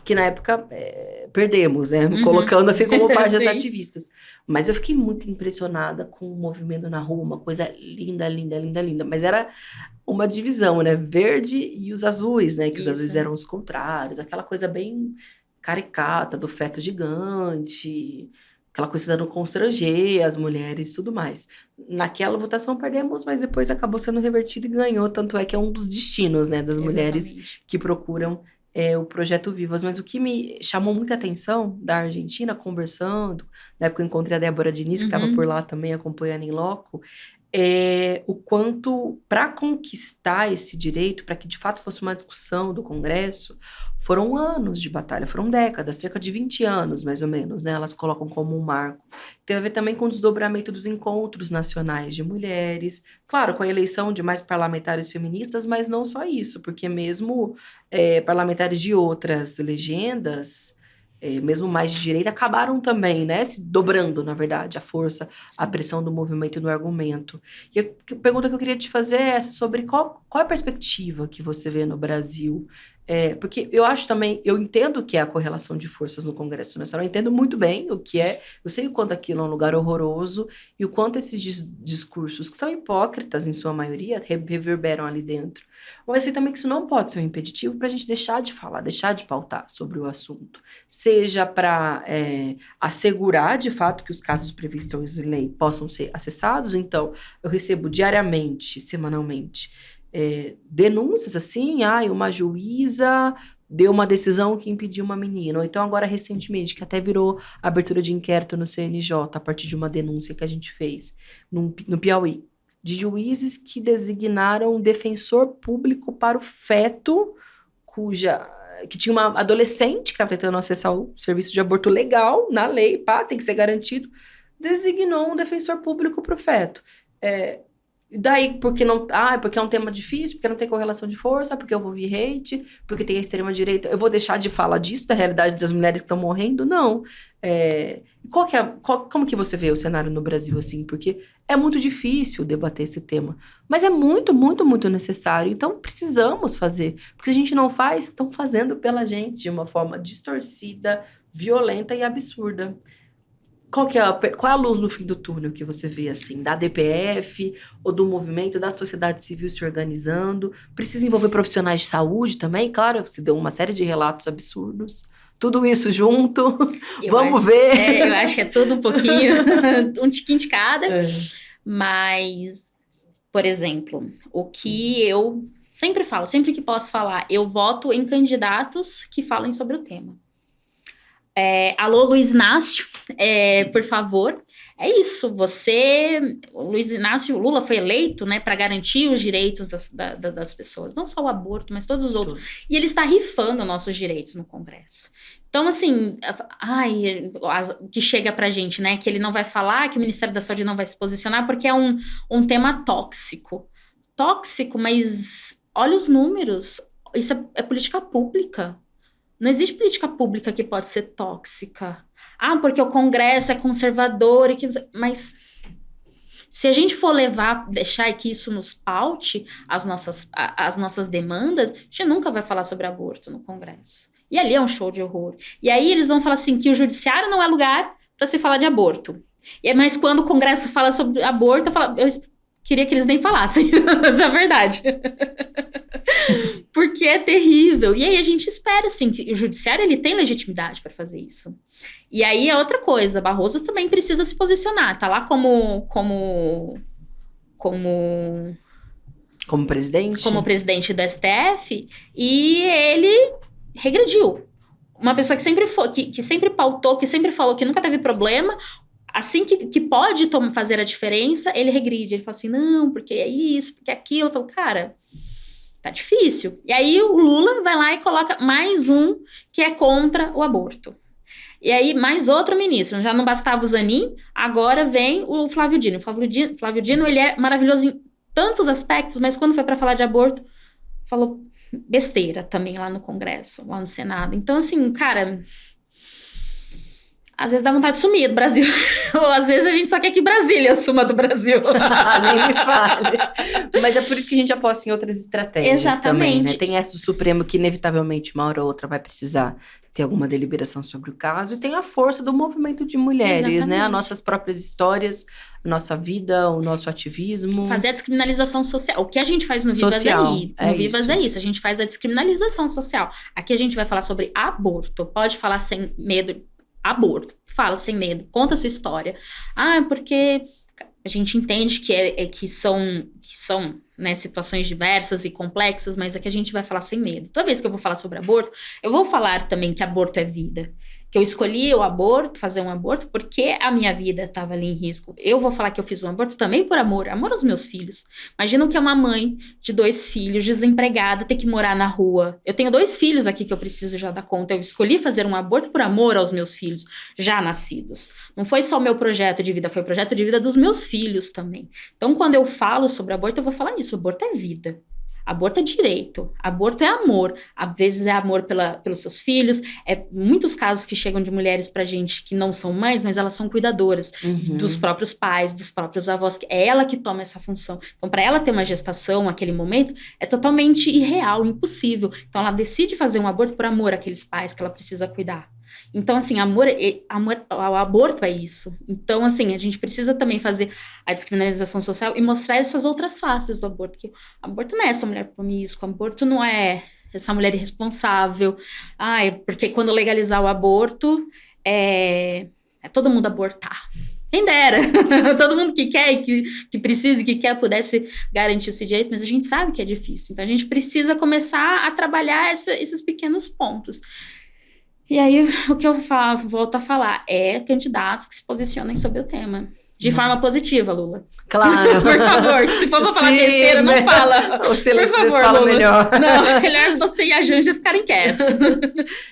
que na época perdemos, né? Colocando assim como parte das ativistas. Mas eu fiquei muito impressionada com o movimento na rua, uma coisa linda, linda, linda, linda. Mas era uma divisão, né? Verde e os azuis, né? Que os azuis eram os contrários, aquela coisa bem caricata do feto gigante, aquela coisa dando constranger as mulheres e tudo mais. Naquela votação perdemos, mas depois acabou sendo revertido e ganhou, tanto é que é um dos destinos, né? Das mulheres que procuram o Projeto Vivas. Mas o que me chamou muita atenção da Argentina, conversando, na época eu encontrei a Débora Diniz, que estava por lá também acompanhando em loco, o quanto, para conquistar esse direito, para que de fato fosse uma discussão do Congresso, foram anos de batalha, foram décadas, cerca de 20 anos, mais ou menos, né? Elas colocam como um marco. Tem a ver também com o desdobramento dos encontros nacionais de mulheres, claro, com a eleição de mais parlamentares feministas, mas não só isso, porque mesmo parlamentares de outras legendas, mesmo mais de direita, acabaram também, né, se dobrando, na verdade, a força, a pressão do movimento e do argumento. E a pergunta que eu queria te fazer é essa, sobre qual é a perspectiva que você vê no Brasil. Porque eu acho também, eu entendo o que é a correlação de forças no Congresso Nacional, eu entendo muito bem o que é, eu sei o quanto aquilo é um lugar horroroso e o quanto esses discursos, que são hipócritas em sua maioria, reverberam ali dentro. Mas eu sei também que isso não pode ser um impeditivo para a gente deixar de falar, deixar de pautar sobre o assunto. Seja para assegurar, de fato, que os casos previstos em lei possam ser acessados. Então, eu recebo diariamente, semanalmente, denúncias assim, uma juíza deu uma decisão que impediu uma menina, ou então agora recentemente, que até virou abertura de inquérito no CNJ, a partir de uma denúncia que a gente fez no Piauí. de juízes que designaram um defensor público para o feto, que tinha uma adolescente que estava tentando acessar o serviço de aborto legal, na lei, tem que ser garantido, designou um defensor público para o feto. Daí, porque não. Porque é um tema difícil, porque não tem correlação de força, porque eu vou vir hate, porque tem a extrema-direita. Eu vou deixar de falar disso, da realidade das mulheres que estão morrendo? Não. Como que você vê o cenário no Brasil assim? Porque é muito difícil debater esse tema. Mas é muito, muito, muito necessário. Então, precisamos fazer. Porque se a gente não faz, estão fazendo pela gente de uma forma distorcida, violenta e absurda. Qual é a luz no fim do túnel que você vê, assim, da DPF ou do movimento da sociedade civil se organizando? Precisa envolver profissionais de saúde também? Claro, você deu uma série de relatos absurdos. Tudo isso junto, vamos ver. Eu acho que é tudo um pouquinho, um tiquinho de cada. Mas, por exemplo, o que eu sempre falo, sempre que posso falar, eu voto em candidatos que falem sobre o tema. Alô, Luiz Inácio, por favor, é isso, o Luiz Inácio Lula foi eleito, né, para garantir os direitos das pessoas, não só o aborto, mas todos os outros, e ele está rifando nossos direitos no Congresso. Então, assim, o que chega pra gente, né, que ele não vai falar, que o Ministério da Saúde não vai se posicionar, porque é um tema tóxico, mas olha os números, isso é política pública. Não existe política pública que pode ser tóxica. Porque o Congresso é conservador e que... Mas se a gente for deixar que isso nos paute as nossas demandas, a gente nunca vai falar sobre aborto no Congresso. E ali é um show de horror. E aí eles vão falar assim, que o judiciário não é lugar para se falar de aborto. Mas quando o Congresso fala sobre aborto, eu queria que eles nem falassem. Essa é a verdade. Porque é terrível. E aí a gente espera, assim, que o judiciário ele tem legitimidade para fazer isso. E aí é outra coisa, Barroso também precisa se posicionar, tá lá como presidente? Como presidente do STF, e ele regrediu. Uma pessoa que sempre pautou, que sempre falou que nunca teve problema, assim que pode fazer a diferença, ele regride. Ele fala assim, não, porque é isso, porque é aquilo. Eu falo, cara... Tá difícil. E aí o Lula vai lá e coloca mais um que é contra o aborto. E aí mais outro ministro. Já não bastava o Zanin, agora vem o Flávio Dino. O Flávio Dino, ele é maravilhoso em tantos aspectos, mas quando foi para falar de aborto, falou besteira também lá no Congresso, lá no Senado. Então, assim, cara... Às vezes dá vontade de sumir do Brasil. Ou às vezes a gente só quer que Brasília suma do Brasil. Nem me fale. Mas é por isso que a gente aposta em outras estratégias. Exatamente. Também, né? Tem essa do Supremo que inevitavelmente uma hora ou outra vai precisar ter alguma deliberação sobre o caso. E tem a força do movimento de mulheres, Exatamente. Né? As nossas próprias histórias, a nossa vida, o nosso ativismo. Fazer a descriminalização social. O que a gente faz no Vivas é isso. A gente faz a descriminalização social. Aqui a gente vai falar sobre aborto. Pode falar sem medo. Aborto, fala sem medo, conta a sua história. Porque a gente entende que são né, situações diversas e complexas, mas aqui a gente vai falar sem medo. Toda vez que eu vou falar sobre aborto, eu vou falar também que aborto é vida. Que eu escolhi o aborto, fazer um aborto, porque a minha vida estava ali em risco. Eu vou falar que eu fiz um aborto também por amor aos meus filhos. Imagina que é uma mãe de 2 filhos, desempregada, ter que morar na rua. Eu tenho 2 filhos aqui que eu preciso já dar conta. Eu escolhi fazer um aborto por amor aos meus filhos já nascidos. Não foi só o meu projeto de vida, foi o projeto de vida dos meus filhos também. Então, quando eu falo sobre aborto, eu vou falar isso. Aborto é vida. Aborto é direito, aborto é amor, às vezes é amor pelos seus filhos, muitos casos que chegam de mulheres pra gente que não são mães, mas elas são cuidadoras dos próprios pais, dos próprios avós, é ela que toma essa função. Então, para ela ter uma gestação naquele momento, é totalmente irreal, impossível. Então, ela decide fazer um aborto por amor àqueles pais que ela precisa cuidar. Então, assim, o aborto é isso. Então, assim, a gente precisa também fazer a descriminalização social e mostrar essas outras faces do aborto. Porque aborto não é essa mulher promíscua, aborto não é essa mulher irresponsável. Porque quando legalizar o aborto, é todo mundo abortar. Quem dera, todo mundo que quer, que precisa, que quer, pudesse garantir esse direito, mas a gente sabe que é difícil. Então, a gente precisa começar a trabalhar esses pequenos pontos. E aí, o que eu volto a falar é candidatos que se posicionem sobre o tema. De forma positiva, Lula. Claro. Por favor, que se for pra falar besteira, não fala. O silêncio Por favor, fala Lula. melhor. Não, melhor você e a Janja ficarem quietos.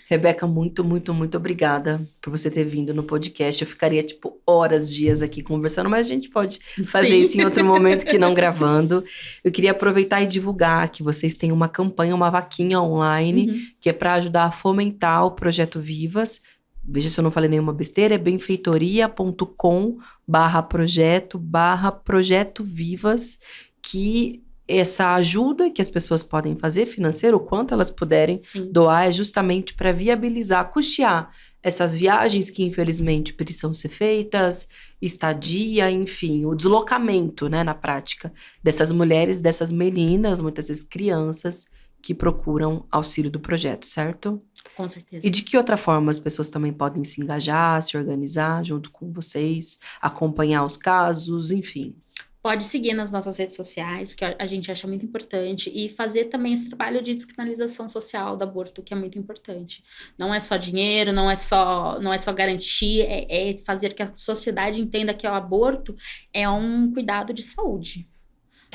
Rebeca, muito, muito, muito obrigada por você ter vindo no podcast. Eu ficaria, horas, dias aqui conversando, mas a gente pode fazer isso em outro momento que não gravando. Eu queria aproveitar e divulgar que vocês têm uma campanha, uma vaquinha online, que é para ajudar a fomentar o Projeto Vivas. Veja se eu não falei nenhuma besteira, é benfeitoria.com/projeto Vivas, que essa ajuda que as pessoas podem fazer financeira, o quanto elas puderem doar, é justamente para viabilizar, custear essas viagens que infelizmente precisam ser feitas, estadia, enfim, o deslocamento, né, na prática, dessas mulheres, dessas meninas, muitas vezes crianças, que procuram auxílio do projeto, certo? Com certeza. E de que outra forma as pessoas também podem se engajar, se organizar junto com vocês, acompanhar os casos, enfim? Pode seguir nas nossas redes sociais, que a gente acha muito importante, e fazer também esse trabalho de descriminalização social do aborto, que é muito importante. Não é só dinheiro, não é só garantir, é fazer que a sociedade entenda que o aborto é um cuidado de saúde.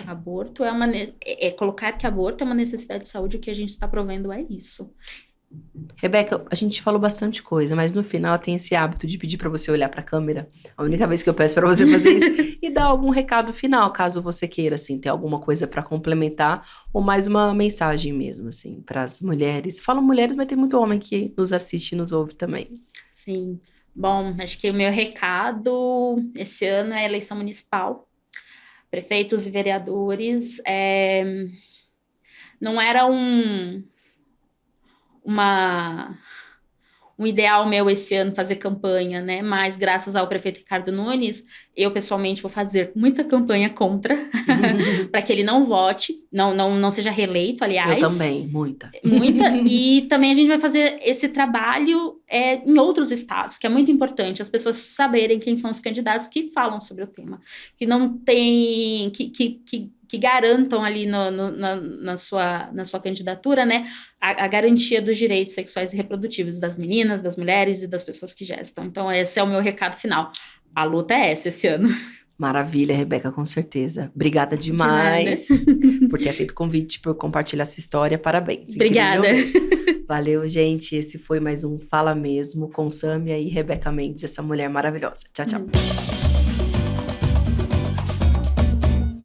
Aborto colocar que aborto é uma necessidade de saúde, o que a gente está provendo é isso. Rebeca, a gente falou bastante coisa, mas no final tem esse hábito de pedir para você olhar para a câmera. A única vez que eu peço para você fazer isso e dar algum recado final, caso você queira, assim, ter alguma coisa para complementar ou mais uma mensagem mesmo, assim, para as mulheres. Falo mulheres, mas tem muito homem que nos assiste e nos ouve também. Sim. Bom, acho que o meu recado esse ano é a eleição municipal. Prefeitos e vereadores, não era um ideal meu esse ano fazer campanha, né? Mas graças ao prefeito Ricardo Nunes, eu pessoalmente vou fazer muita campanha contra, para que ele não vote, não seja reeleito, aliás. Eu também, muita. E também a gente vai fazer esse trabalho em outros estados, que é muito importante, as pessoas saberem quem são os candidatos que falam sobre o tema, que não tem, que garantam ali na sua candidatura, né, a garantia dos direitos sexuais e reprodutivos das meninas, das mulheres e das pessoas que gestam. Então, esse é o meu recado final. A luta é essa esse ano. Maravilha, Rebeca, com certeza. Obrigada demais por ter aceito o convite, por compartilhar sua história. Parabéns. Obrigada. Valeu, gente. Esse foi mais um Fala Mesmo com Sâmia e Rebeca Mendes, essa mulher maravilhosa. Tchau, tchau.